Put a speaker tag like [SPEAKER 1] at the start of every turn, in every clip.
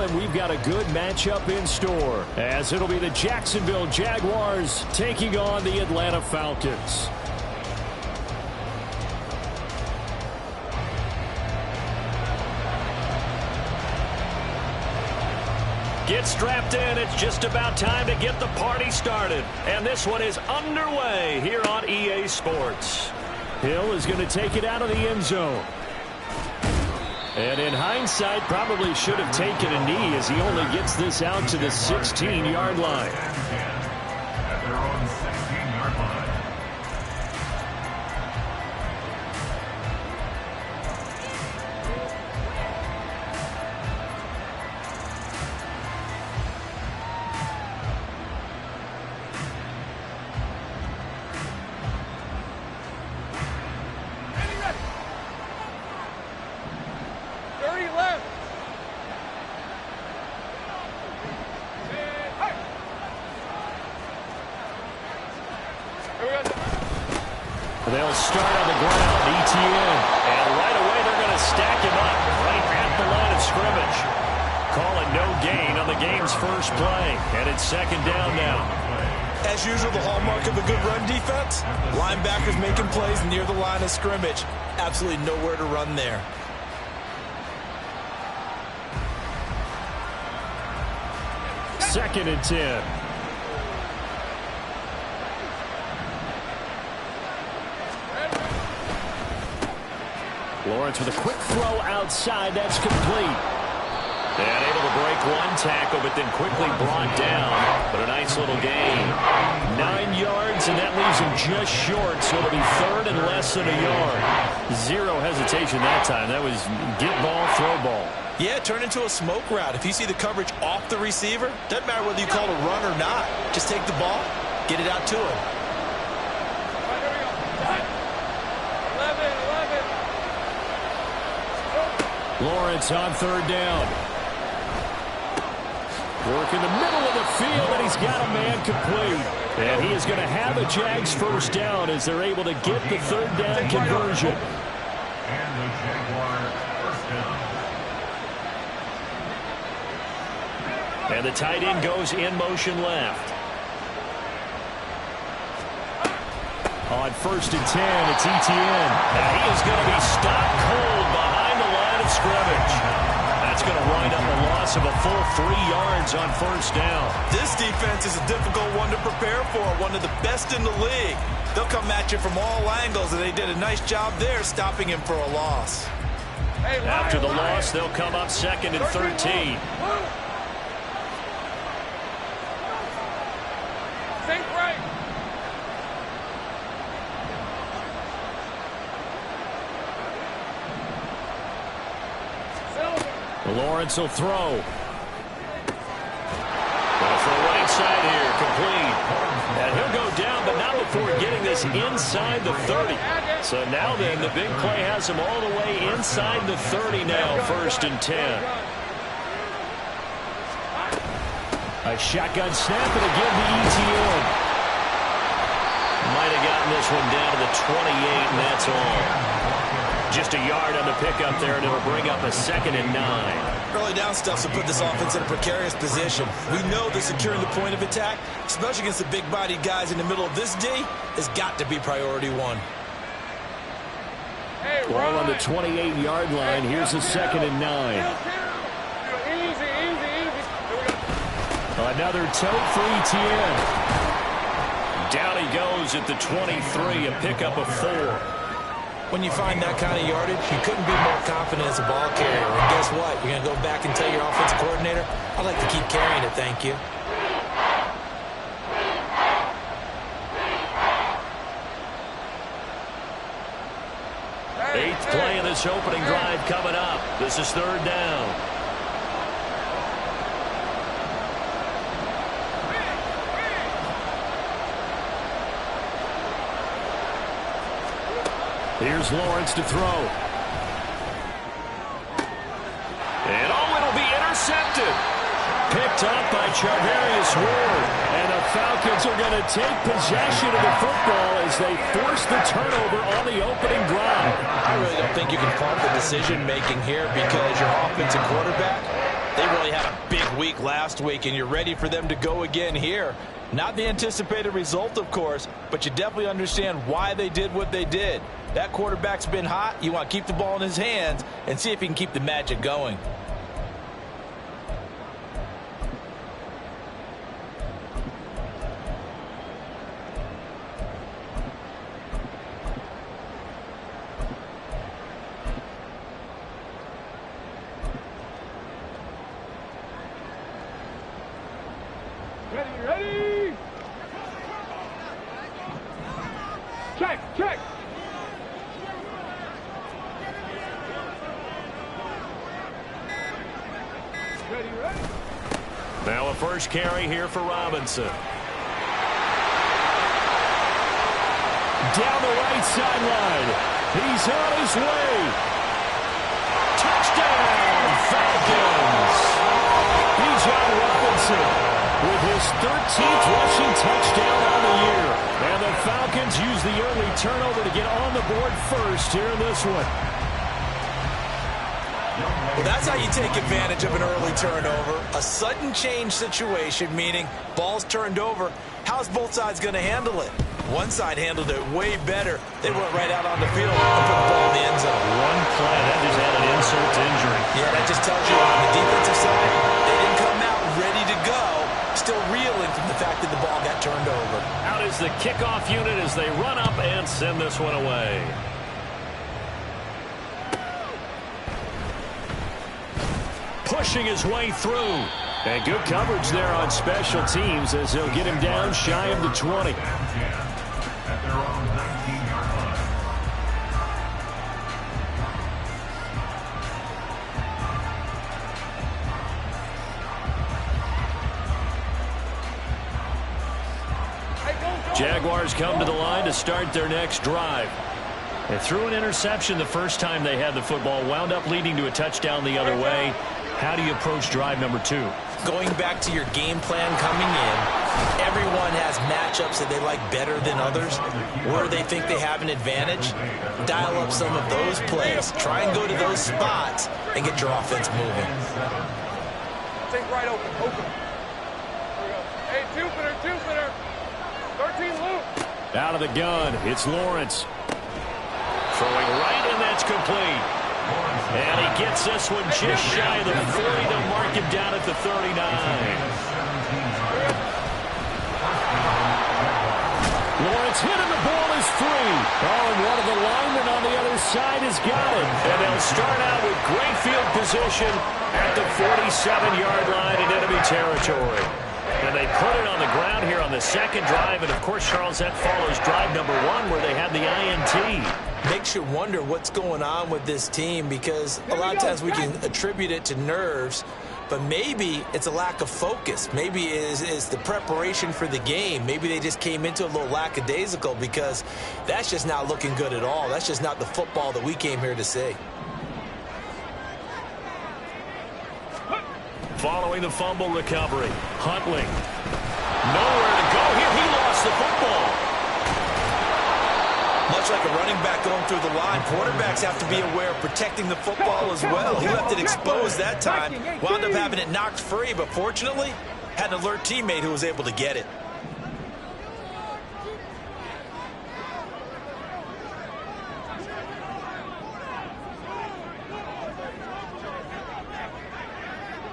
[SPEAKER 1] and we've got a good matchup in store, as it'll be the Jacksonville Jaguars taking on the Atlanta Falcons. Get strapped in. It's just about time to get the party started. And this one is underway here on EA Sports. Hill is going to take it out of the end zone. And in hindsight, probably should have taken a knee as he only gets this out to the 16-yard line.
[SPEAKER 2] At their own 16-yard line.
[SPEAKER 1] They'll start on the ground, ETN. And right away they're going to stack him up right at the line of scrimmage. Calling no gain on the game's first play. And it's second down now.
[SPEAKER 3] As usual, the hallmark of a good run defense, linebackers making plays near the line of scrimmage. Absolutely nowhere to run there.
[SPEAKER 1] Second and 10. Lawrence with a quick throw outside. That's complete. And able to break one tackle, but then quickly brought down. But a nice little gain. 9 yards, and that leaves him just short. So it'll be third and less than a yard. Zero hesitation that time. That was get ball, throw ball.
[SPEAKER 3] Yeah, turn into a smoke route. If you see the coverage off the receiver, doesn't matter whether you call it a run or not. Just take the ball, get it out to him.
[SPEAKER 1] Lawrence on third down. Work in the middle of the field, and he's got a man complete. And he is going to have a Jags first down as they're able to get the third down conversion.
[SPEAKER 2] And the Jaguar first down.
[SPEAKER 1] And the tight end goes in motion left. On first and 10, it's ETN. And he is going to be stopped cold behind the line of scrimmage. That's going to wind up a loss of a full 3 yards on first down.
[SPEAKER 3] This defense is a difficult one to prepare for, one of the best in the league. They'll come at you from all angles, and they did a nice job there stopping him for a loss.
[SPEAKER 1] After the loss, they'll come up second and 13. Lawrence will throw. Going for a right side here, complete. And he'll go down, but not before getting this inside the 30. So now then, the big play has him all the way inside the 30 now, first and 10. A shotgun snap, and again the ETN. Might have gotten this one down to the 28, and that's all. Just a yard on the pickup there, and it'll bring up a second and 9.
[SPEAKER 3] Early down stuff will put this offense in a precarious position. We know that securing the point of attack, especially against the big-bodied guys in the middle of this D, has got to be priority one.
[SPEAKER 1] Ball on the 28-yard line. Here's a second and 9. Another tote for ETN. Down he goes at the 23, a pickup of 4.
[SPEAKER 3] When you find that kind of yardage, you couldn't be more confident as a ball carrier. And guess what? You're going to go back and tell your offensive coordinator, I'd like to keep carrying it, thank you.
[SPEAKER 1] Eighth play of this opening drive coming up. This is third down. Here's Lawrence to throw. And it'll be intercepted. Picked up by Charvarius Ward. And the Falcons are going to take possession of the football as they force the turnover on the opening drive.
[SPEAKER 3] I really don't think you can fault the decision-making here because your offensive quarterback, They really had a big week last week, and you're ready for them to go again here. Not the anticipated result, of course, but you definitely understand why they did what they did. That quarterback's been hot. You want to keep the ball in his hands and see if he can keep the magic going.
[SPEAKER 4] Ready? Check. Ready.
[SPEAKER 1] Now a first carry here for Robinson. Down the right sideline. He's on his way. Touchdown, Falcons. Bijan Robinson with his 13th rushing touchdown on the year. And the Falcons use the early turnover to get on the board first here in this one.
[SPEAKER 3] Well, that's how you take advantage of an early turnover. A sudden change situation, meaning ball's turned over. How's both sides going to handle it? One side handled it way better. They went right out on the field and put the ball in the end zone.
[SPEAKER 1] One play, that just had an insult to injury.
[SPEAKER 3] Yeah, that just tells you on the defensive side, they didn't come out ready to go. Still reeling from the fact that the ball got turned over.
[SPEAKER 1] Out is the kickoff unit as they run up and send this one away. Pushing his way through. And good coverage there on special teams as they'll get him down shy of the 20.
[SPEAKER 2] At their own 19-yard line.
[SPEAKER 1] Jaguars come to the line to start their next drive. They threw an interception the first time they had the football, wound up leading to a touchdown the other way. How do you approach drive number 2?
[SPEAKER 3] Going back to your game plan coming in, everyone has matchups that they like better than others, where they think they have an advantage. Dial up some of those plays. Try and go to those spots and get your offense moving.
[SPEAKER 4] Take right open. There we go. Hey, two-footer. 13 loop.
[SPEAKER 1] Out of the gun, it's Lawrence. Throwing right, and that's complete. And he gets this one just shy of the 40 to mark him down at the 39. Lawrence hit and the ball is free. Oh, and one of the linemen on the other side has got it. And they'll start out with great field position at the 47-yard line in enemy territory. And they put it on the ground here on the second drive. And, of course, Charles, that follows drive number 1 where they had the INT.
[SPEAKER 3] Makes you wonder what's going on with this team, because a lot of times we can attribute it to nerves, but maybe it's a lack of focus. Maybe it is the preparation for the game. Maybe they just came into a little lackadaisical, because that's just not looking good at all. That's just not the football that we came here to see.
[SPEAKER 1] Following the fumble recovery, Huntley. Nowhere to go here. He lost the football.
[SPEAKER 3] Much like a running back going through the line, quarterbacks have to be aware of protecting the football as well. He left it exposed that time, wound up having it knocked free, but fortunately, had an alert teammate who was able to get it.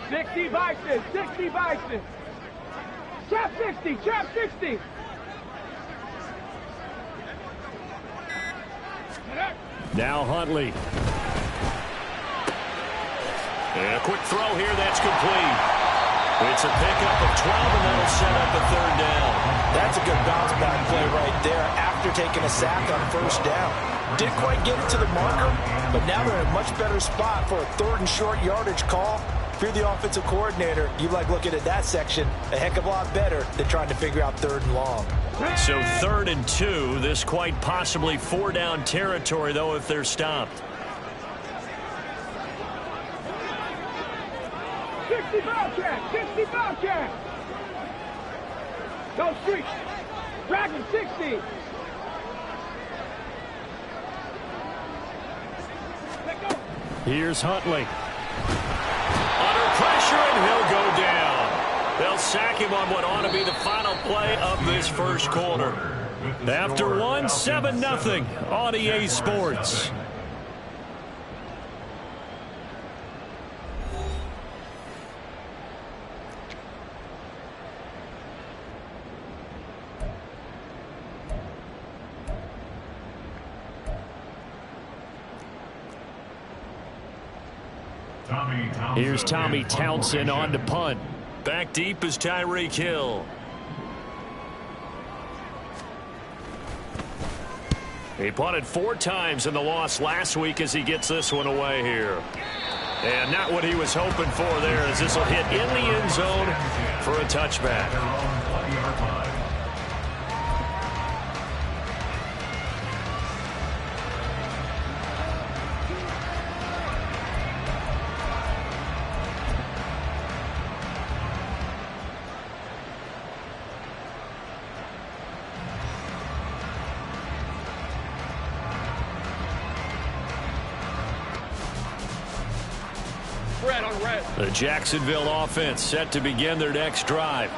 [SPEAKER 4] Sixty Bison. Trap 60.
[SPEAKER 1] Now Huntley. And a quick throw here, that's complete. It's a pickup of 12, and that'll set up a third down.
[SPEAKER 3] That's a good bounce back play right there after taking a sack on first down. Didn't quite get it to the marker, but now they're in a much better spot for a 3rd and short yardage call. If you're the offensive coordinator, you like looking at that section a heck of a lot better than trying to figure out 3rd and long.
[SPEAKER 1] So 3rd and 2, this quite possibly 4-down territory, though, if they're stopped.
[SPEAKER 4] 60 Bobcat. No street. Dragon 60. Let go.
[SPEAKER 1] Here's Huntley. Under pressure. pressure, and he'll go down. They'll sack him on what ought to be the final play of this first quarter. After one, 7-0 on EA Sports.
[SPEAKER 2] Here's Tommy Townsend on to punt.
[SPEAKER 1] Back deep is Tyreek Hill. He punted 4 times in the loss last week as he gets this one away here. And not what he was hoping for there, as this will hit in the end zone for a touchback. The Jacksonville offense set to begin their next drive.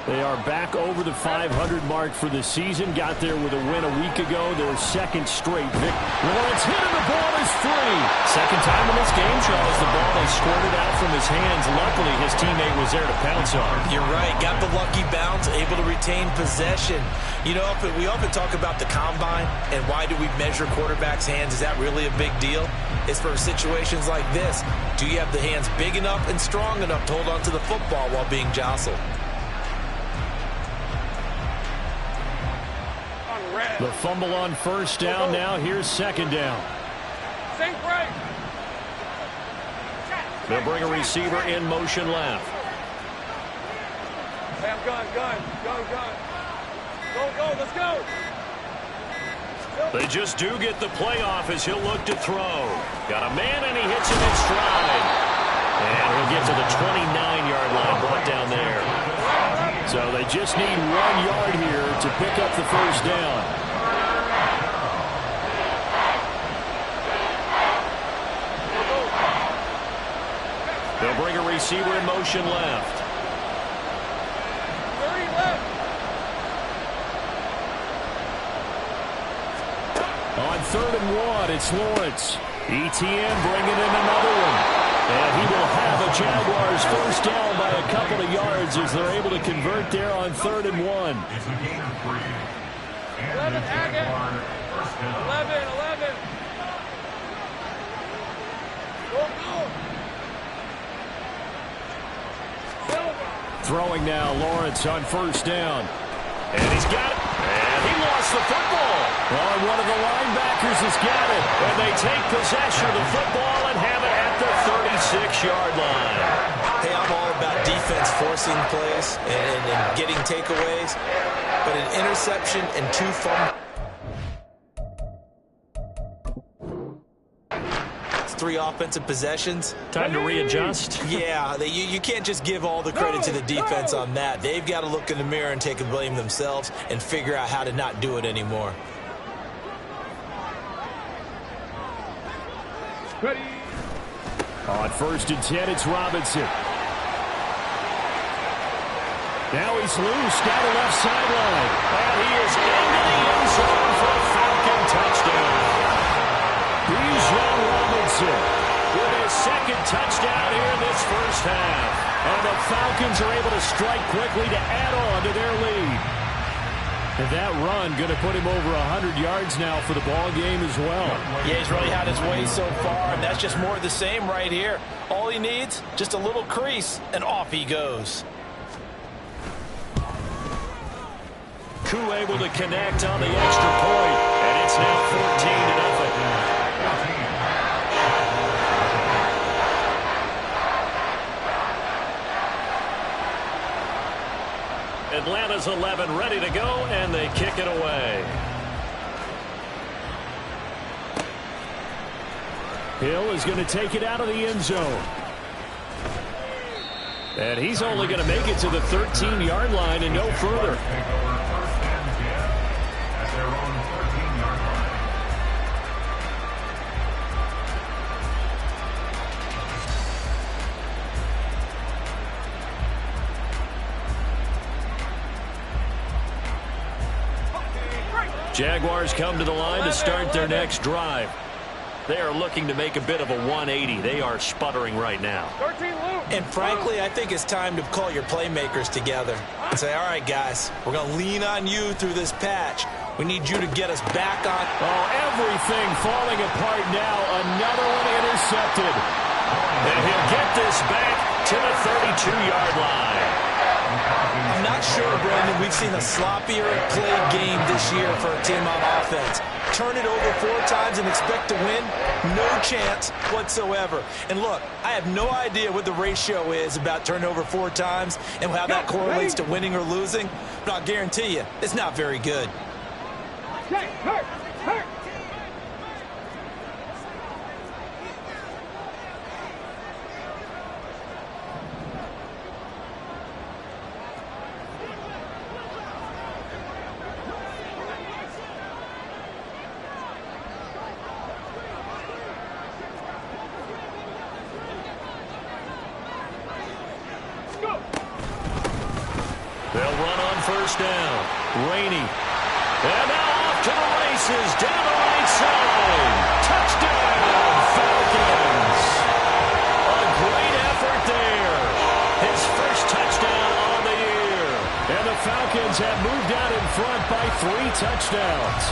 [SPEAKER 2] They are back over the 500 mark for the season. Got there with a win a week ago. Their second straight victory. Lawrence hit and the ball is free.
[SPEAKER 1] Second time in this game, Charles, the ball has squirted out from his hands. Luckily, his teammate was there to pounce on.
[SPEAKER 3] You're right. Got the lucky bounce, able to retain possession. You know, we often talk about the combine and why do we measure quarterbacks' hands. Is that really a big deal? It's for situations like this. Do you have the hands big enough and strong enough to hold on to the football while being jostled?
[SPEAKER 2] The fumble on first down. Now here's second down.
[SPEAKER 1] They'll bring a receiver in motion left.
[SPEAKER 4] Hey, I'm gun. Go, let's go.
[SPEAKER 1] They just do get the playoff as he'll look to throw. Got a man, and he hits him in stride. And he'll get to the 29-yard line, brought down there.
[SPEAKER 2] So they just need 1 yard here to pick up the first down.
[SPEAKER 1] They'll bring a receiver in motion left.
[SPEAKER 2] On 3rd and 1, it's Lawrence. ETN bringing in another one. And he will have a Jaguars first down by a couple of yards as they're able to convert there on 3rd and 1.
[SPEAKER 4] It's a gain of 3. 11, Agate. 11.
[SPEAKER 2] Throwing now, Lawrence on first down.
[SPEAKER 1] And he's got it. And he lost the football.
[SPEAKER 2] Well, one of the linebackers has got it.
[SPEAKER 1] And they take possession of the football and have it at the 36-yard line.
[SPEAKER 3] Hey, I'm all about defense forcing plays and getting takeaways. But an interception and 2 fumbles. 3 offensive possessions.
[SPEAKER 1] Time to readjust.
[SPEAKER 3] Yeah, you can't just give all the credit to the defense on that. They've got to look in the mirror and take the blame themselves and figure out how to not do it anymore.
[SPEAKER 4] Ready.
[SPEAKER 2] On 1st and 10, it's Robinson. Now he's loose down the left sideline.
[SPEAKER 1] And he is into the end zone for a Falcon touchdown.
[SPEAKER 2] He's young Robinson
[SPEAKER 1] with his second touchdown here in this first half.
[SPEAKER 2] And the Falcons are able to strike quickly to add on to their lead. And that run going to put him over 100 yards now for the ball game as well.
[SPEAKER 3] Yeah, he's really had his way so far, and that's just more of the same right here. All he needs, just a little crease, and off he goes.
[SPEAKER 1] Koo able to connect on the extra point, and it's now 14-0. Atlanta's 11 ready to go, and they kick it away.
[SPEAKER 2] Hill is going to take it out of the end zone.
[SPEAKER 1] And he's only going to make it to the 13-yard line and no further. Jaguars come to the line to start their next drive. They are looking to make a bit of a 180. They are sputtering right now.
[SPEAKER 3] And frankly, I think it's time to call your playmakers together and say, all right, guys, we're going to lean on you through this patch. We need you to get us back on.
[SPEAKER 1] Oh, everything falling apart now. Another one intercepted. And he'll get this back to the 32-yard line.
[SPEAKER 3] I'm not sure, Brandon, we've seen a sloppier play game this year for a team on offense. Turn it over 4 times and expect to win? No chance whatsoever. And look, I have no idea what the ratio is about turnover 4 times and how that correlates to winning or losing, but I'll guarantee you, it's not very good.
[SPEAKER 4] Hurt.
[SPEAKER 1] They'll run on first down. Rainey. And now off to the races. Down the right side. Touchdown, Falcons. A great effort there. His first touchdown on the year. And the Falcons have moved out in front by 3 touchdowns.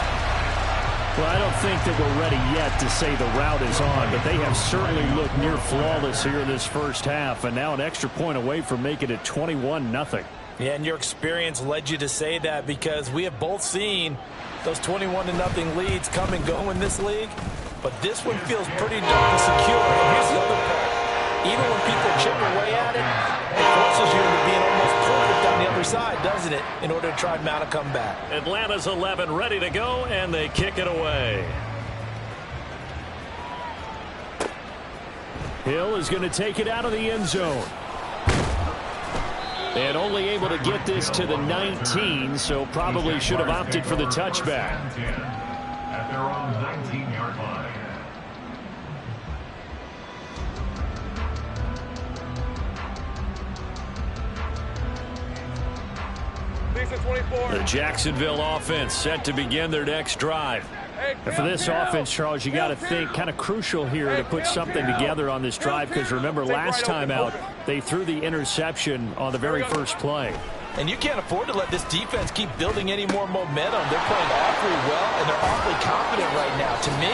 [SPEAKER 1] Well, I don't think that we're ready yet to say the route is on, but they have certainly looked near flawless here in this first half, and now an extra point away from making it 21-0.
[SPEAKER 3] Yeah, and your experience led you to say that because we have both seen those 21-0 leads come and go in this league, but this one feels pretty darn secure. And here's the other part. Even when people chip away at it, it forces you into being almost perfect on the other side, doesn't it, in order to try and mount a comeback.
[SPEAKER 1] Atlanta's 11 ready to go, and they kick it away. Hill is going to take it out of the end zone. And only able to get this to the 19, so probably should have opted for the touchback.
[SPEAKER 4] At their own 19-yard line.
[SPEAKER 1] The Jacksonville offense set to begin their next drive. And for this offense, Charles, you got to think kind of crucial here to put something together on this drive, because remember last time out they threw the interception on the very first play.
[SPEAKER 3] And you can't afford to let this defense keep building any more momentum. They're playing awfully well, and they're awfully confident right now. To me,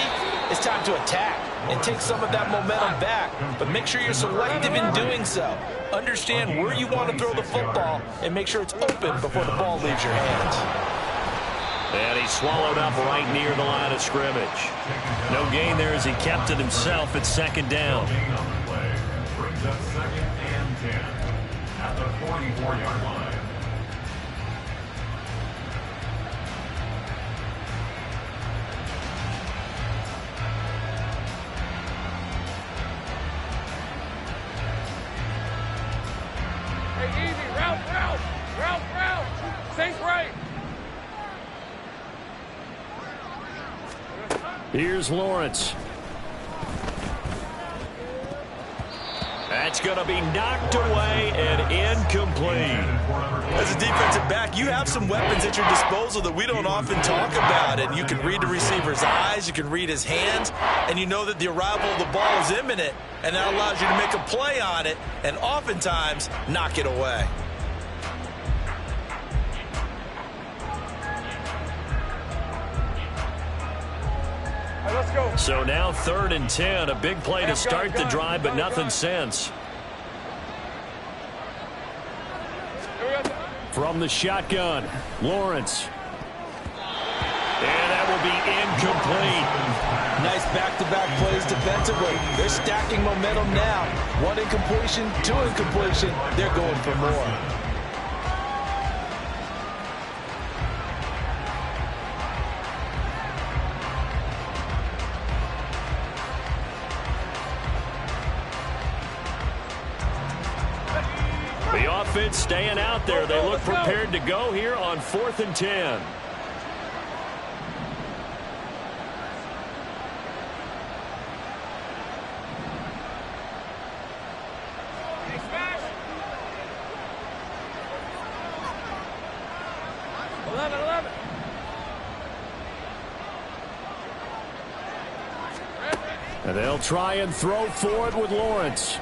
[SPEAKER 3] it's time to attack and take some of that momentum back, but make sure you're selective in doing so. Understand where you want to throw the football and make sure it's open before the ball leaves your hands.
[SPEAKER 1] And he swallowed up right near the line of scrimmage. No gain there as he kept it himself at second down.
[SPEAKER 4] Brings up 2nd and 10 at the 44-yard line.
[SPEAKER 2] Hey, easy. Route. Safe right.
[SPEAKER 1] Here's Lawrence. That's going to be knocked away and incomplete.
[SPEAKER 3] As a defensive back, you have some weapons at your disposal that we don't often talk about. And you can read the receiver's eyes, you can read his hands, and you know that the arrival of the ball is imminent, and that allows you to make a play on it and oftentimes knock it away.
[SPEAKER 2] Let's go.
[SPEAKER 1] So now 3rd and 10, a big play to start the drive, but nothing since. From the shotgun, Lawrence. And that will be incomplete.
[SPEAKER 3] Nice back-to-back plays defensively. They're stacking momentum now. 1 incompletion, 2 incompletion. They're going for more.
[SPEAKER 1] The offense staying out there. They look prepared to go here on 4th and 10. And they'll try and throw for it with Lawrence.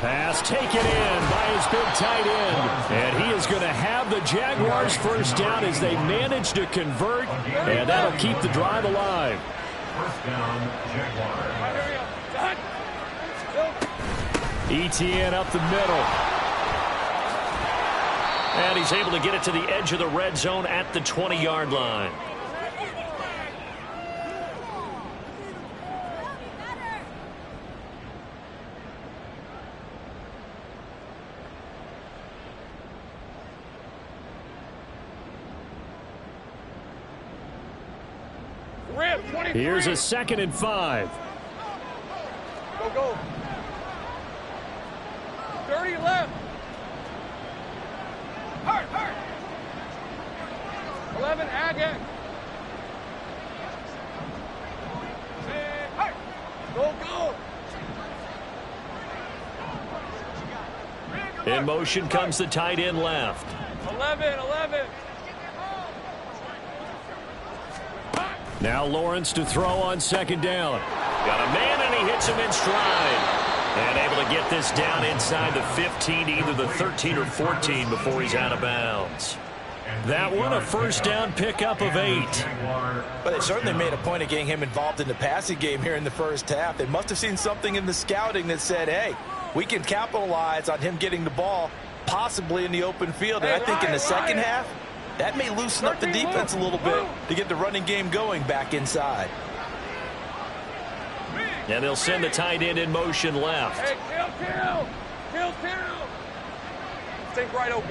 [SPEAKER 1] Pass taken in by his big tight end. And he is going to have the Jaguars first down as they manage to convert. And that'll keep the drive alive.
[SPEAKER 4] First down, Jaguars.
[SPEAKER 1] ETN up the middle.
[SPEAKER 2] And he's able to get it to the edge of the red zone at the 20-yard line.
[SPEAKER 1] Here's a 2nd and 5.
[SPEAKER 4] Go. 30 left. Hard. 11, Agate. Go.
[SPEAKER 2] In motion comes the tight end left.
[SPEAKER 4] 11.
[SPEAKER 1] Now Lawrence to throw on 2nd down.
[SPEAKER 2] Got a man, and he hits him in stride. And able to get this down inside the 15, either the 13 or 14 before he's out of bounds.
[SPEAKER 1] That one a first down pickup of 8.
[SPEAKER 3] But they certainly made a point of getting him involved in the passing game here in the first half. They must have seen something in the scouting that said, hey, we can capitalize on him getting the ball possibly in the open field. And I think in the second half, that may loosen up the defense a little bit to get the running game going back inside.
[SPEAKER 2] And they'll send the tight end in motion left.
[SPEAKER 4] Hey, kill. Think right open.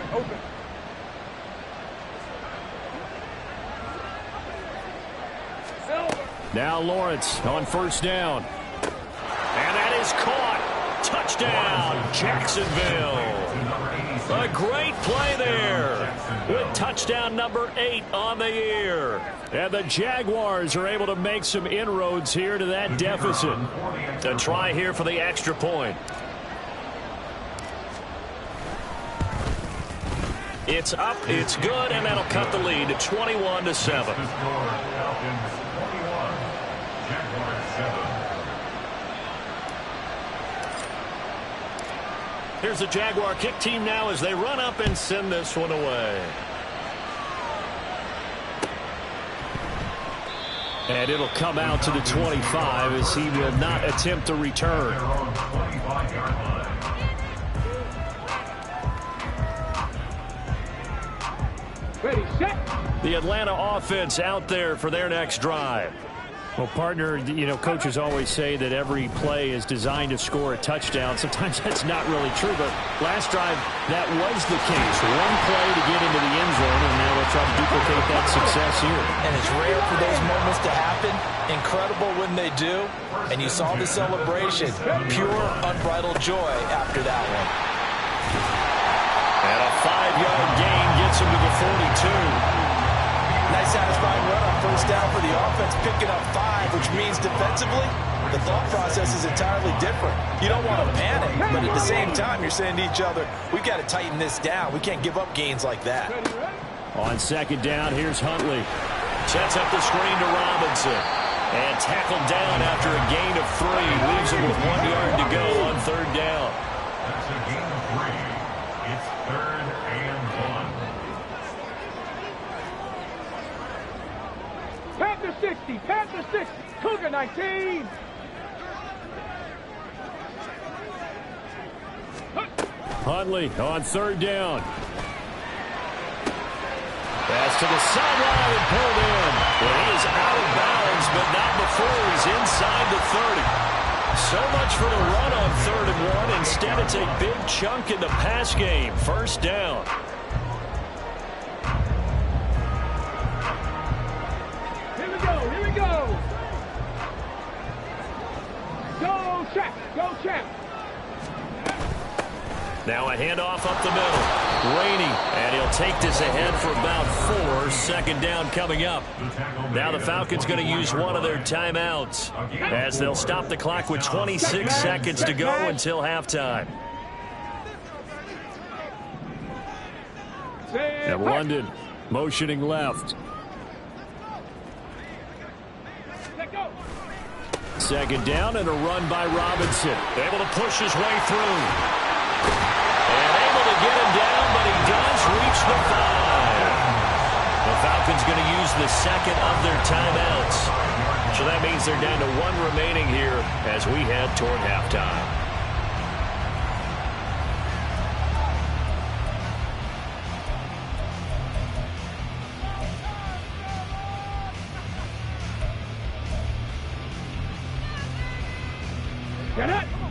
[SPEAKER 1] Now Lawrence on 1st down.
[SPEAKER 2] And that is caught. Touchdown, Jacksonville. A great play there with touchdown number 8 on the year.
[SPEAKER 1] And the Jaguars are able to make some inroads here to that deficit.
[SPEAKER 2] A try here for the extra point. It's up, it's good, and that'll cut the lead to 21-7. Here's the Jaguar kick team now as they run up and send this one away.
[SPEAKER 1] And it'll come out to the 25 as he will not attempt to return.
[SPEAKER 4] Ready, set.
[SPEAKER 1] The Atlanta offense out there for their next drive. Well, partner, you know, coaches always say that every play is designed to score a touchdown. Sometimes that's not really true, but last drive, that was the case. One play to get into the end zone, and now they'll try to duplicate that success here.
[SPEAKER 3] And it's rare for those moments to happen. Incredible when they do. And you saw the celebration. Pure, unbridled joy after that one.
[SPEAKER 2] And a 5-yard gain gets him to the 42.
[SPEAKER 3] Nice satisfying run on first down for the offense, picking up 5, which means defensively, the thought process is entirely different. You don't want to panic, but at the same time, you're saying to each other, we've got to tighten this down. We can't give up gains like that.
[SPEAKER 1] On 2nd down, here's Huntley.
[SPEAKER 2] Sets up the screen to Robinson. And tackled down after a gain of 3. Leaves him with 1 yard to go on 3rd down.
[SPEAKER 4] That's a gain of 3. It's 3rd and 1. Panther 60, Cougar 19.
[SPEAKER 1] Huntley on 3rd down. Pass to the sideline and pulled in.
[SPEAKER 2] Well, he is out of bounds, but not before he's inside the 30. So much for the run on 3rd and 1. Instead, it's a big chunk in the pass game. First down.
[SPEAKER 4] Here we go. Go, Champ.
[SPEAKER 2] Now a handoff up the middle. Rainey, and he'll take this ahead for about 4. 2nd down coming up. Now the Falcons going to use one of their timeouts as they'll stop the clock with 26 seconds to go until halftime.
[SPEAKER 1] And London motioning left.
[SPEAKER 2] Second down and a run by Robinson.
[SPEAKER 1] Able to push his way through. And able to get him down, but he does reach the 5. The Falcons going to use the second of their timeouts. So that means they're down to 1 remaining here as we head toward halftime.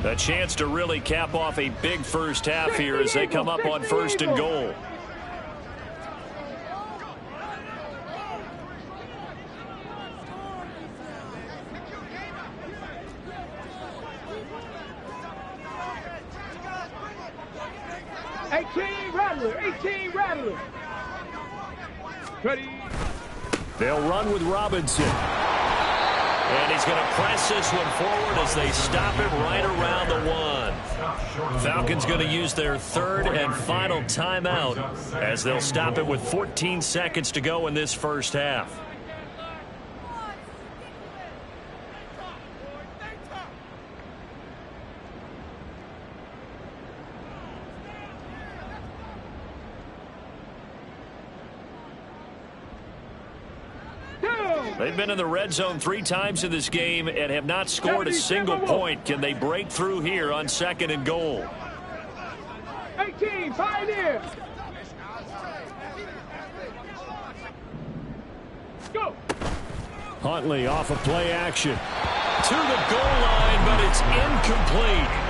[SPEAKER 1] A chance to really cap off a big first half here as they come up on 1st and goal.
[SPEAKER 4] Rattler. Ready.
[SPEAKER 2] They'll run with Robinson.
[SPEAKER 1] And he's going to press this one forward as they stop it right around the 1. Falcons going to use their 3rd and final timeout as they'll stop it with 14 seconds to go in this first half. They've been in the red zone 3 times in this game and have not scored a single point. Can they break through here on 2nd and goal?
[SPEAKER 4] 18, Pioneer. Go.
[SPEAKER 2] Huntley off of play action.
[SPEAKER 1] To the goal line, but it's incomplete.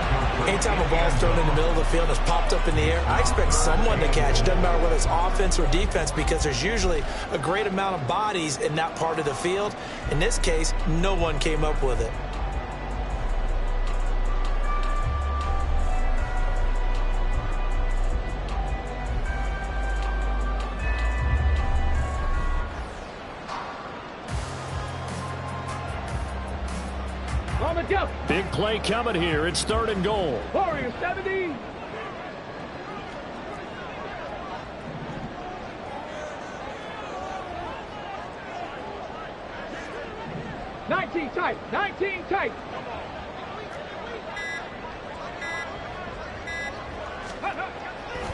[SPEAKER 3] Anytime a ball's thrown in the middle of the field and it's popped up in the air, I expect someone to catch. It doesn't matter whether it's offense or defense because there's usually a great amount of bodies in that part of the field. In this case, no one came up with it.
[SPEAKER 2] Big play coming here. It's 3rd and goal.
[SPEAKER 4] Warriors 70. Nineteen tight.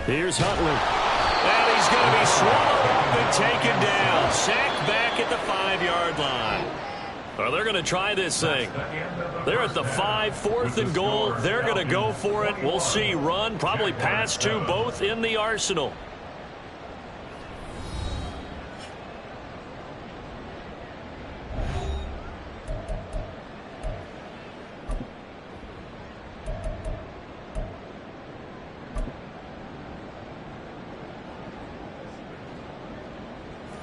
[SPEAKER 2] Here's Huntley.
[SPEAKER 1] And he's going to be swallowed up and taken down. Sacked back at the 5-yard line. Well, they're going to try this thing. They're at the 5, 4th and goal. They're going to go for it. We'll see. Run, probably pass to both in the arsenal.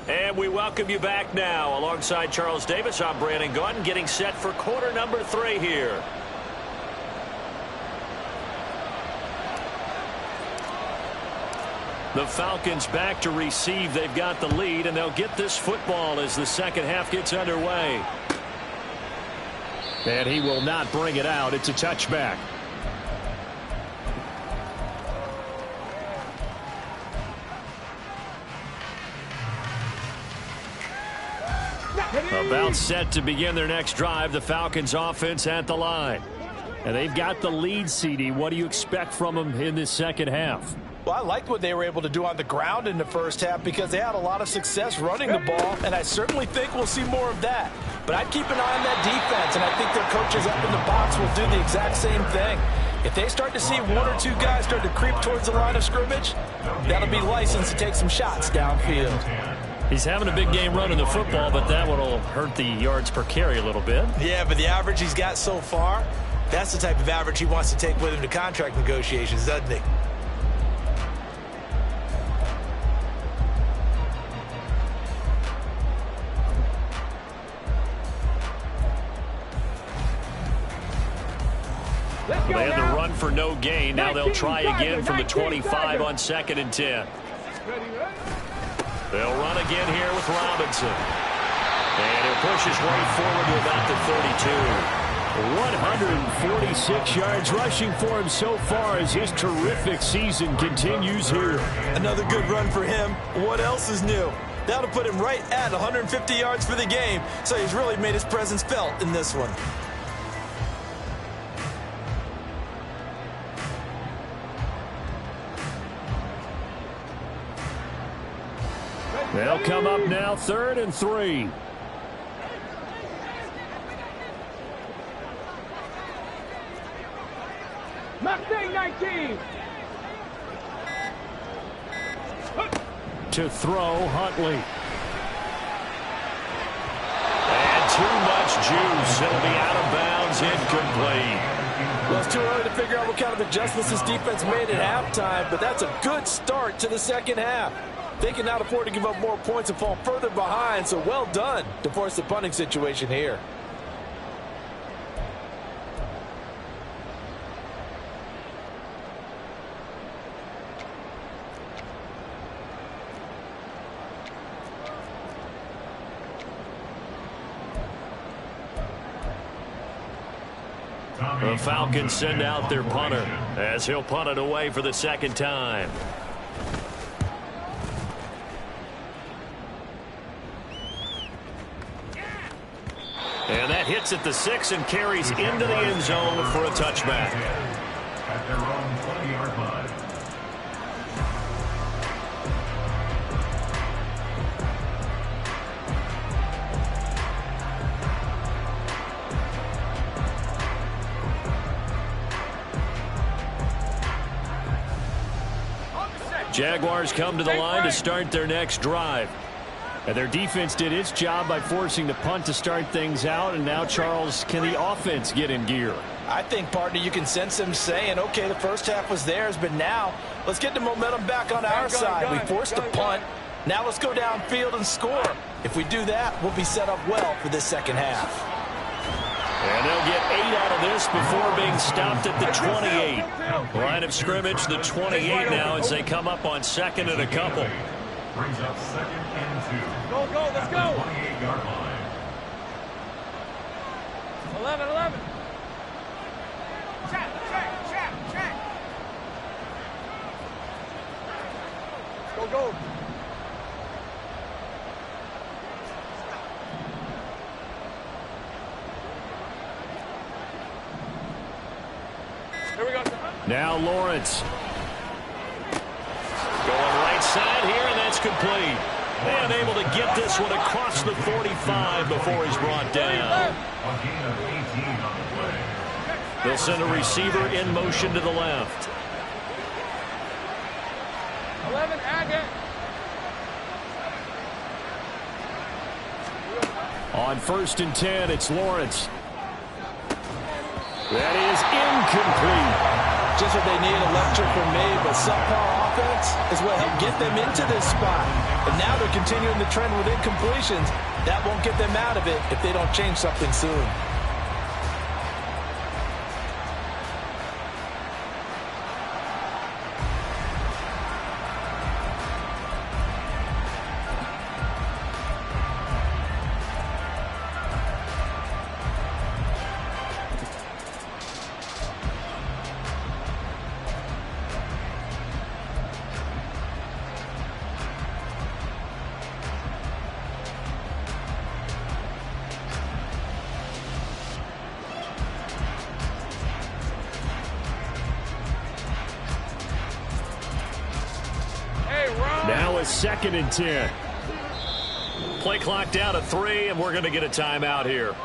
[SPEAKER 1] And we welcome you back now. Alongside Charles Davis, I'm Brandon Gaudin, getting set for quarter number 3 here. The Falcons back to receive. They've got the lead, and they'll get this football as the second half gets underway.
[SPEAKER 2] And he will not bring it out. It's a touchback.
[SPEAKER 1] About set to begin their next drive. The Falcons offense at the line.
[SPEAKER 2] And they've got the lead, CD. What do you expect from them in this second half?
[SPEAKER 3] Well, I liked what they were able to do on the ground in the first half because they had a lot of success running the ball, and I certainly think we'll see more of that. But I'd keep an eye on that defense, and I think their coaches up in the box will do the exact same thing. If they start to see 1 or 2 guys start to creep towards the line of scrimmage, that'll be licensed to take some shots downfield.
[SPEAKER 1] He's having a big game running the football, but that one will hurt the yards per carry a little bit.
[SPEAKER 3] Yeah, but the average he's got so far, that's the type of average he wants to take with him to contract negotiations, doesn't he?
[SPEAKER 1] They had to run for no gain. Now they'll try again from the 25 on 2nd and 10. They'll run again here with Robinson. And he'll push his way forward to about the 32.
[SPEAKER 2] 146 yards rushing for him so far as his terrific season continues here.
[SPEAKER 3] Another good run for him. What else is new? That'll put him right at 150 yards for the game, so he's really made his presence felt in this one.
[SPEAKER 1] They'll come up now, 3rd and 3.
[SPEAKER 4] Mustang 19.
[SPEAKER 1] To throw, Huntley. And too much juice. It'll be out of bounds, incomplete.
[SPEAKER 3] Well, it's too early to figure out what kind of adjustments this defense made at halftime, but that's a good start to the second half. They cannot afford to give up more points and fall further behind, so well done to force the punting situation here.
[SPEAKER 1] The Falcons send out their punter as he'll punt it away for the second time. And that hits at the 6 and carries into the end zone for a touchback.
[SPEAKER 2] At their own 20-yard line.
[SPEAKER 1] Jaguars come to the line to start their next drive. And their defense did its job by forcing the punt to start things out. And now, Charles, can the offense get in gear?
[SPEAKER 3] I think, partner, you can sense them saying, okay, the first half was theirs, but now let's get the momentum back on our side. We forced the punt. Now let's go downfield and score. If we do that, we'll be set up well for this second half.
[SPEAKER 1] And they'll get 8 out of this before being stopped at the 28. Line of scrimmage, the 28 now as they come up on 2nd and a couple.
[SPEAKER 2] Brings up 2nd and 2.
[SPEAKER 4] Go, go, let's go.
[SPEAKER 2] 28-yard line.
[SPEAKER 4] 11. Check. Go. Here we go.
[SPEAKER 1] Now Lawrence. Going right side here, and that's complete. And able to get this one across the 45 before he's brought down.
[SPEAKER 2] A gain of 18 on the play.
[SPEAKER 1] They'll send a receiver in motion to the left.
[SPEAKER 4] 11, Agate.
[SPEAKER 1] On 1st and 10, it's Lawrence. That is incomplete.
[SPEAKER 3] Just what they need, a lecture from me, but subpar offense is what helped get them into this spot. And now they're continuing the trend with incompletions. That won't get them out of it if they don't change something soon.
[SPEAKER 1] Now it's 2nd and 10. Play clock down to 3, and we're going to get a timeout here.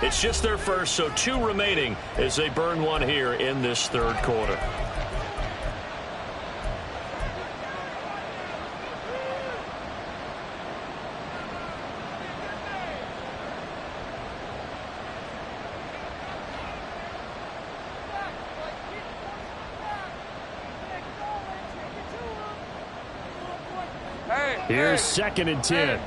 [SPEAKER 1] It's just their first, so 2 remaining as they burn one here in this 3rd quarter. Here's 2nd and 10.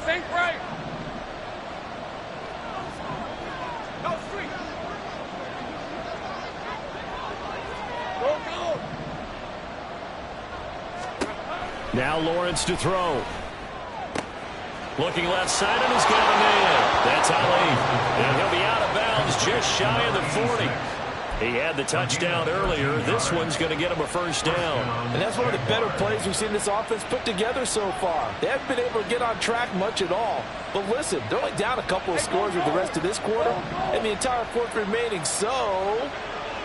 [SPEAKER 4] Think right. Go street. Go.
[SPEAKER 1] Now Lawrence to throw. Looking left side, and he's got a man. That's Ali. And he'll be out of bounds just shy of the 40. He had the touchdown earlier. This one's going to get him a first down.
[SPEAKER 3] And that's one of the better plays we've seen this offense put together so far. They haven't been able to get on track much at all. But listen, they're only down a couple of scores with the rest of this quarter and the entire fourth remaining. So,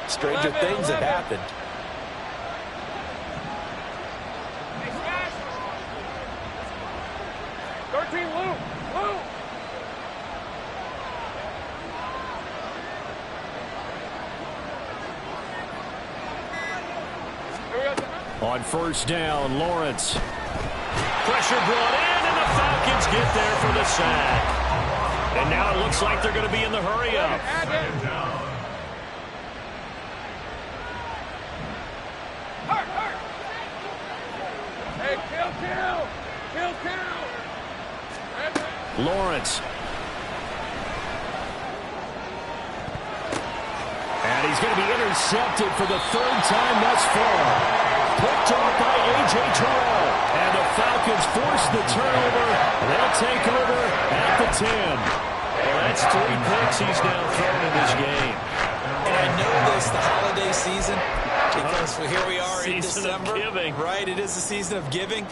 [SPEAKER 3] stranger things have happened.
[SPEAKER 1] On first down, Lawrence. Pressure brought in, and the Falcons get there for the sack. And now it looks like they're going to be in the hurry-up.
[SPEAKER 4] Hey, kill.
[SPEAKER 1] Lawrence. And he's going to be intercepted for the third time thus far. Picked off by A.J. Terrell. And the Falcons force the turnover. They'll take over at the 10. Well, that's 3 picks he's now thrown in this game.
[SPEAKER 3] And I know this, the holiday season, because here we are in December.
[SPEAKER 1] Giving.
[SPEAKER 3] Right, it is the season of giving.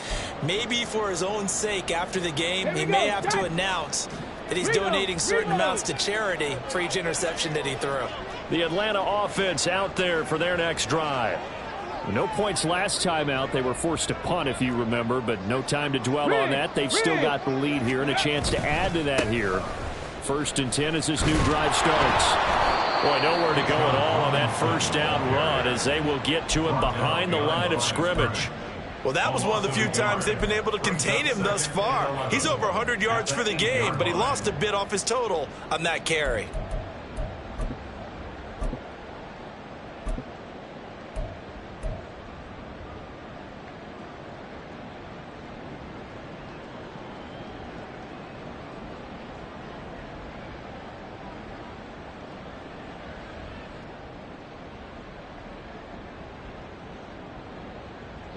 [SPEAKER 3] Maybe for his own sake after the game, he may have to announce that he's donating certain amounts to charity for each interception that he threw.
[SPEAKER 1] The Atlanta offense out there for their next drive. No points last time out. They were forced to punt, if you remember, but no time to dwell on that. They've still got the lead here and a chance to add to that here. 1st and 10 as this new drive starts. Boy, nowhere to go at all on that first down run as they will get to him behind the line of scrimmage.
[SPEAKER 3] Well, that was one of the few times they've been able to contain him thus far. He's over 100 yards for the game, but he lost a bit off his total on that carry.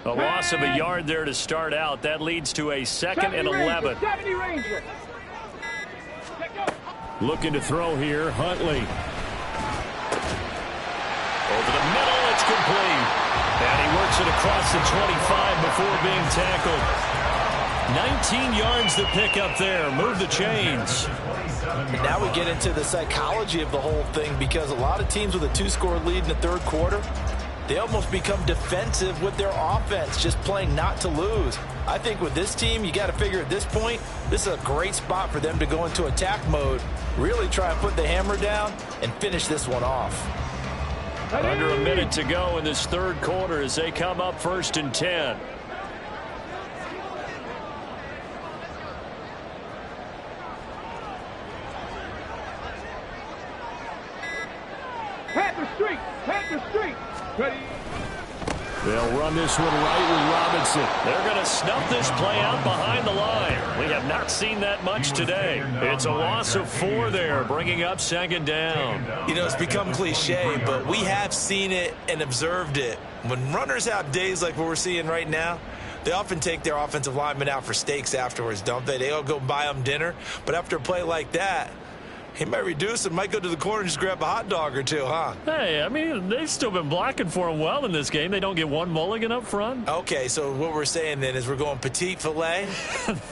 [SPEAKER 1] A loss of a yard there to start out. That leads to a 2nd and 11. Looking to throw here, Huntley. Over the middle, it's complete. And he works it across the 25 before being tackled. 19 yards to pick up there. Move the chains.
[SPEAKER 3] And now we get into the psychology of the whole thing, because a lot of teams with a 2-score lead in the 3rd quarter, they almost become defensive with their offense, just playing not to lose. I think with this team, you got to figure at this point, this is a great spot for them to go into attack mode, really try and put the hammer down and finish this one off.
[SPEAKER 1] Under a minute to go in this 3rd quarter as they come up 1st and 10.
[SPEAKER 4] Panther Street. Ready.
[SPEAKER 1] They'll run this one right with Robinson. They're going to snuff this play out behind the line. We have not seen that much today. It's a loss of 4 there, bringing up 2nd down.
[SPEAKER 3] You know, it's become cliche, but we have seen it and observed it. When runners have days like what we're seeing right now, they often take their offensive linemen out for steaks afterwards, don't they? They all go buy them dinner. But after a play like that, he might reduce and might go to the corner and just grab a hot dog or two, huh?
[SPEAKER 1] Hey, I mean, they've still been blocking for him well in this game. They don't get one mulligan up front.
[SPEAKER 3] Okay, so what we're saying then is we're going petite filet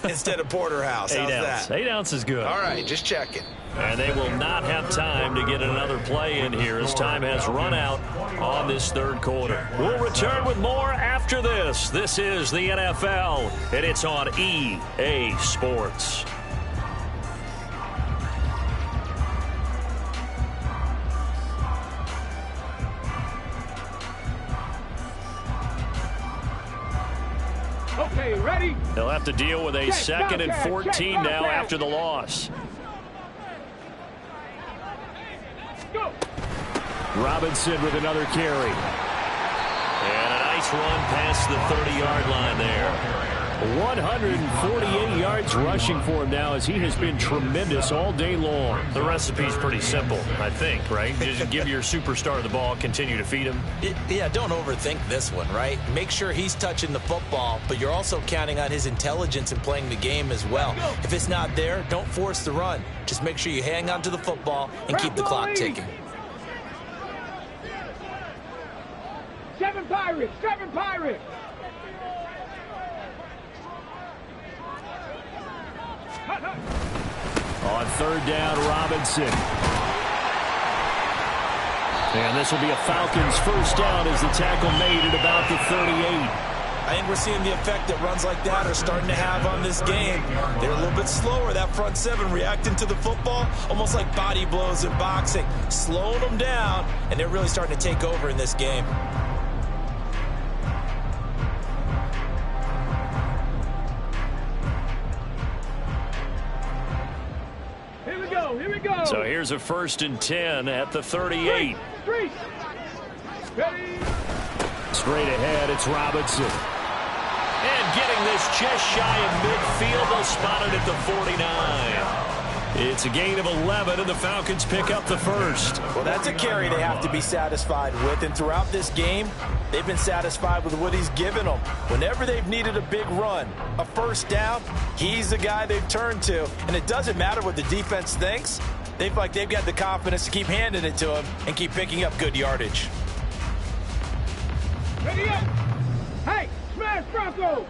[SPEAKER 3] instead of porterhouse. How's
[SPEAKER 1] 8 ounce.
[SPEAKER 3] that?
[SPEAKER 1] 8 ounce is good.
[SPEAKER 3] All right, just checking.
[SPEAKER 1] And they will not have time to get another play in here as time has run out on this 3rd quarter. We'll return with more after this. This is the NFL, and it's on EA Sports.
[SPEAKER 4] Okay, ready?
[SPEAKER 1] They'll have to deal with a 2nd and 14 now after the loss.
[SPEAKER 4] Go.
[SPEAKER 1] Robinson with another carry. And a nice run past the 30-yard line there. 148 yards rushing for him now as he has been tremendous all day long. The recipe's pretty simple, I think, right? Just give your superstar the ball, continue to feed him.
[SPEAKER 3] Yeah, don't overthink this one, right? Make sure he's touching the football, but you're also counting on his intelligence in playing the game as well. If it's not there, don't force the run. Just make sure you hang on to the football and keep the clock ticking.
[SPEAKER 4] 7 Pirates! 7 Pirates!
[SPEAKER 1] On 3rd down, Robinson. And this will be a Falcons first down as the tackle made at about the 38.
[SPEAKER 3] I think we're seeing the effect that runs like that are starting to have on this game. They're a little bit slower, that front 7 reacting to the football, almost like body blows in boxing, slowing them down, and they're really starting to take over in this game.
[SPEAKER 1] So here's a 1st and 10 at the 38. Straight ahead, it's Robinson. And getting this just shy of midfield, they'll spot it at the 49. It's a gain of 11, and the Falcons pick up the first.
[SPEAKER 3] Well, that's a carry they have to be satisfied with, and throughout this game, they've been satisfied with what he's given them. Whenever they've needed a big run, a first down, he's the guy they've turned to. And it doesn't matter what the defense thinks. They feel like they've got the confidence to keep handing it to him and keep picking up good yardage.
[SPEAKER 4] Ready up! Hey, smash Bronco!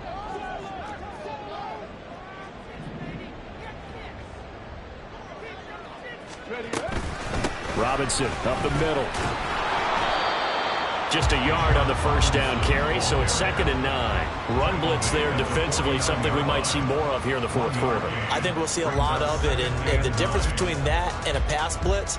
[SPEAKER 1] Robinson up the middle. Just a yard on the first down carry, so it's 2nd and 9. Run blitz there defensively, something we might see more of here in the 4th quarter.
[SPEAKER 3] I think we'll see a lot of it, and the difference between that and a pass blitz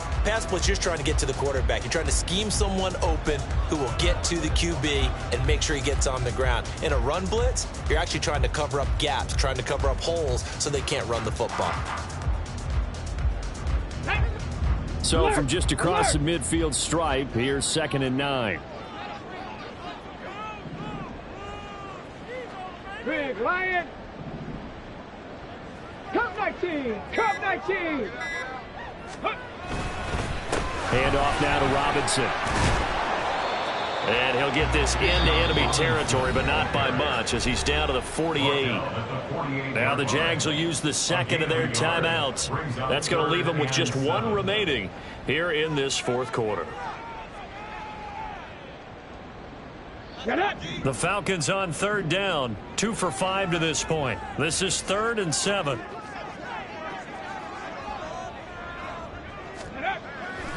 [SPEAKER 3] just trying to get to the quarterback. You're trying to scheme someone open who will get to the QB and make sure he gets on the ground. In a run blitz, you're actually trying to cover up gaps, trying to cover up holes so they can't run the football.
[SPEAKER 1] So from just across the midfield stripe, here's 2nd and 9.
[SPEAKER 4] Big Lion! Come 19! Come 19!
[SPEAKER 1] Hand off now to Robinson. And he'll get this into enemy territory, but not by much, as he's down to the 48. Now the Jags will use the 2nd of their timeouts. That's going to leave them with just 1 remaining here in this 4th quarter. The Falcons on 3rd down, 2 for 5 to this point. This is 3rd and 7.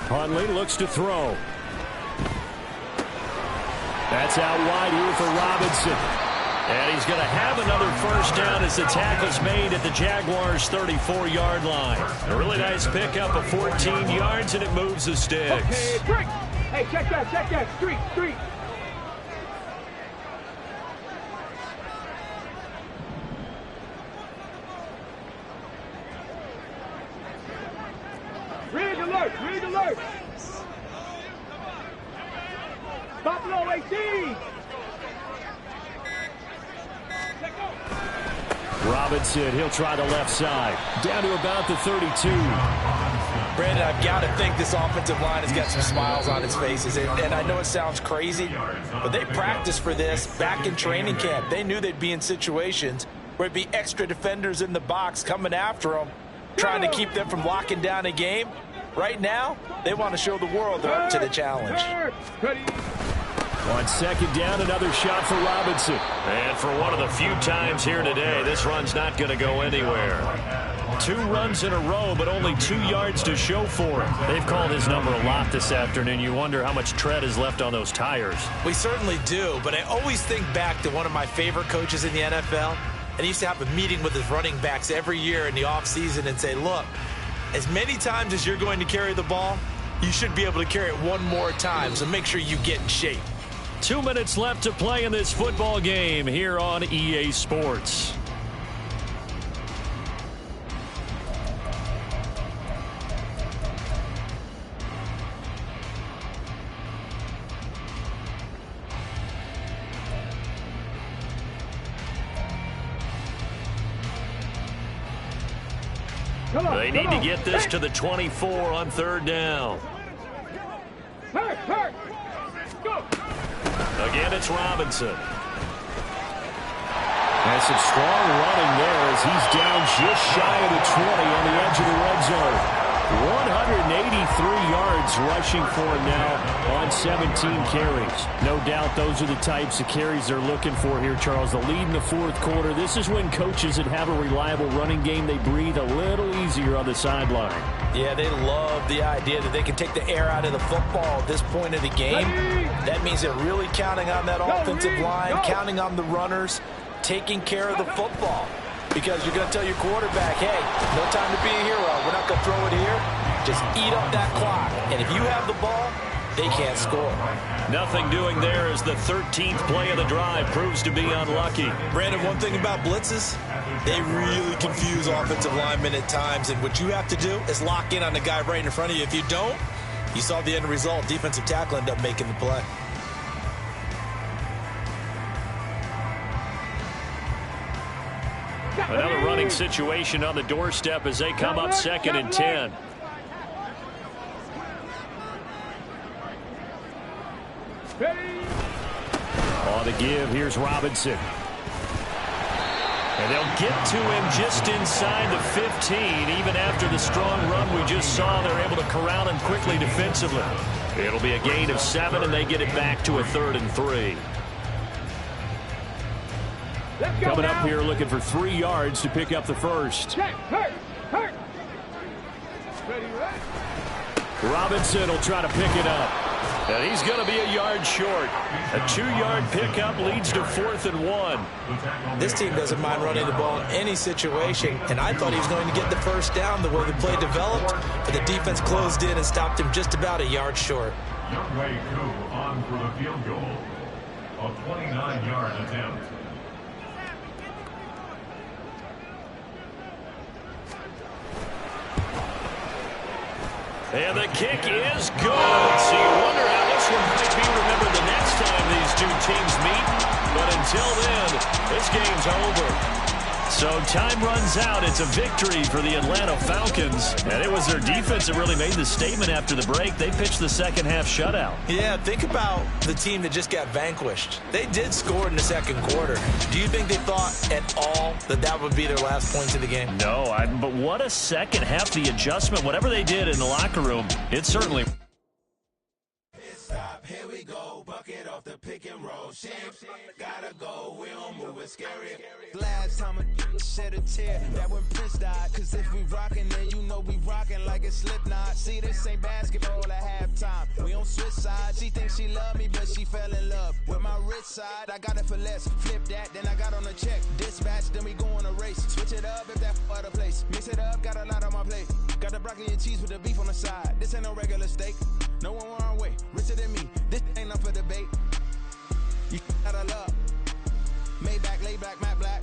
[SPEAKER 1] Huntley looks to throw. That's out wide here for Robinson. And he's going to have another first down as the tackle's made at the Jaguars' 34-yard line. A really nice pickup of 14 yards, and it moves the sticks.
[SPEAKER 4] Okay, break. Hey, check that. Street. Rig alert. Buffalo 18.
[SPEAKER 1] Robinson, he'll try the left side. Down to about the 32.
[SPEAKER 3] Brandon, I've got to think this offensive line has got some smiles on its faces. And I know it sounds crazy, but they practiced for this back in training camp. They knew they'd be in situations where it'd be extra defenders in the box coming after them, trying to keep them from locking down a game. Right now, they want to show the world they're up to the challenge.
[SPEAKER 1] On 2nd down, another shot for Robinson. And for one of the few times here today, this run's not going to go anywhere. 2 runs in a row, but only 2 yards to show for it. They've called his number a lot this afternoon. You wonder how much tread is left on those tires.
[SPEAKER 3] We certainly do, but I always think back to one of my favorite coaches in the NFL, and he used to have a meeting with his running backs every year in the offseason and say, look, as many times as you're going to carry the ball, you should be able to carry it 1 more time, so make sure you get in shape.
[SPEAKER 1] 2 minutes left to play in this football game here on EA Sports. They need to get this to the 24 on 3rd down.
[SPEAKER 4] Hurt. Go.
[SPEAKER 1] Again, it's Robinson. And some strong running there as he's down just shy of the 20 on the edge of the red zone. 183 yards rushing for him now on 17 carries. No doubt those are the types of carries they're looking for here, Charles. The lead in the 4th quarter. This is when coaches that have a reliable running game, they breathe a little easier on the sideline.
[SPEAKER 3] Yeah, they love the idea that they can take the air out of the football at this point of the game. That means they're really counting on that offensive line, counting on the runners, taking care of the football. Because you're going to tell your quarterback, hey, no time to be a hero. We're not going to throw it here. Just eat up that clock. And if you have the ball, they can't score.
[SPEAKER 1] Nothing doing there as the 13th play of the drive proves to be unlucky.
[SPEAKER 3] Brandon, one thing about blitzes, they really confuse offensive linemen at times, and what you have to do is lock in on the guy right in front of you. If you don't, you saw the end result. Defensive tackle ended up making the play.
[SPEAKER 1] Another running situation on the doorstep as they come up 2nd and 10. On the give, here's Robinson. And they'll get to him just inside the 15. Even after the strong run we just saw, they're able to corral him quickly defensively. It'll be a gain of 7, and they get it back to a 3rd and 3. Coming up here looking for 3 yards to pick up the first. Robinson will try to pick it up. And he's going to be a yard short. A 2-yard pickup leads to 4th and 1.
[SPEAKER 3] This team doesn't mind running the ball in any situation, and I thought he was going to get the first down the way the play developed, but the defense closed in and stopped him just about a yard short.
[SPEAKER 4] Youngway Koo on for the field goal. A 29-yard attempt.
[SPEAKER 1] And the kick is good. So you wonder how this one might be remembered the next time these two teams meet. But until then, this game's over. So time runs out. It's a victory for the Atlanta Falcons. And it was their defense that really made the statement after the break. They pitched the second half shutout.
[SPEAKER 3] Yeah, think about the team that just got vanquished. They did score in the second quarter. Do you think they thought at all that that would be their last points of the game?
[SPEAKER 1] No, but what a second half. The adjustment, whatever they did in the locker room, it certainly...
[SPEAKER 5] Here we go, bucket off the pick and roll. Gotta go, we don't move it scary. Last time I shed a tear, that when Prince died. Cause if we rockin', then you know we rockin' like a Slipknot. See, this ain't basketball at halftime. We on switch sides. She thinks she love me, but she fell in love with my rich side. I got it for less. Flip that, then I got on a check. Dispatch, then we go on a race. Switch it up if that other place. Mix it up, got a lot on my plate. Got the broccoli and cheese with the beef on the side. This ain't no regular steak. No one wrong way, richer than me. This ain't up for debate. You gotta love. Maybach, laid back, matte black.